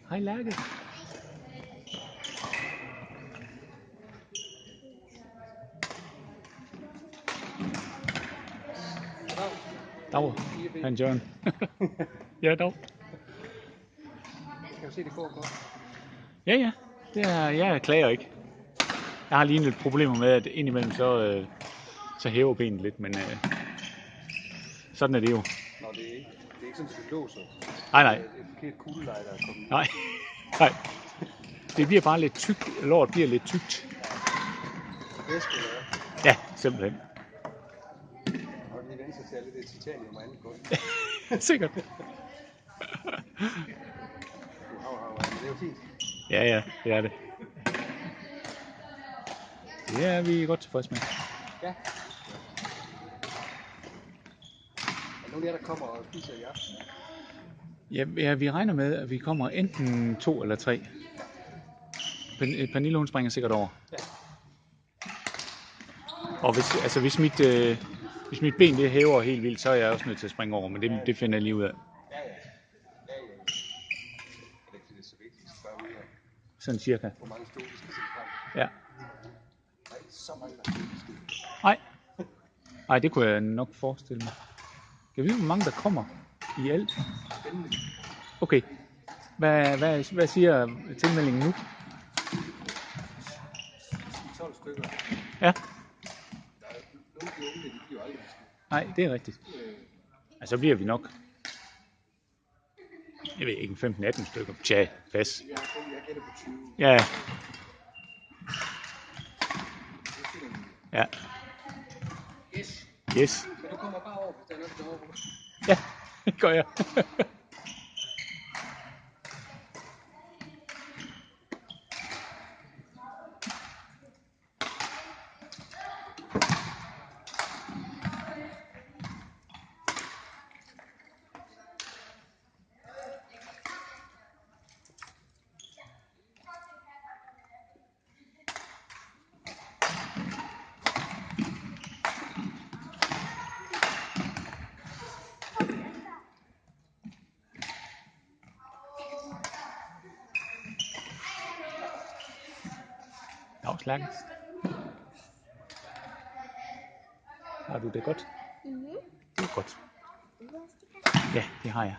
Hej Lærke. Dag, han Jørgen. Ja, dag. Kan du se, det går godt? Ja. Jeg klager ikke. Jeg har lige lidt problemer med, at indimellem så hæver benet lidt, men sådan er det jo. Nå, det er ikke sådan, at det låser. Nej. Et forkert kugleleje, der er kommet. Nej. Det bliver bare lidt tykt. Lort bliver lidt tykt. Væske eller hvad? Ja, simpelthen. Og lige venstre til alle det titanium og andet godt. Sikkert. Men det er jo fint. Ja, det er det. Det er vi godt tilfredse med. Ja. Er nogen af jer, der kommer og spiser i aften? Ja, vi regner med, at vi kommer enten 2 eller 3. Pernille, hun springer sikkert over. Ja. Og hvis mit ben det hæver helt vildt, så er jeg også nødt til at springe over, men det finder jeg lige ud af. Ja. Det er ikke så vigtigt, at spørge ud af. Sådan cirka. Hvor mange stole vi skal sætte frem. Ja. Der er ikke så mange, der skal. Nej, det kunne jeg nok forestille mig. Kan vi vide, hvor mange der kommer i alt? Spændende. Okay. Hvad siger tilmeldingen nu? 12 stykker. Ja. Der er nogle af de unge, de bliver aldrig måske. Nej, det er rigtigt. Så bliver vi nok, jeg ved ikke, 15-18 stykker. Tja, pas. Jeg gætter på 20. Ja. Ja. Yes. Men du kommer bare over, hvis der er noget, der overgår. Ja, det gør jeg. Lærke. Har du det godt? Det er godt. Ja, det har jeg.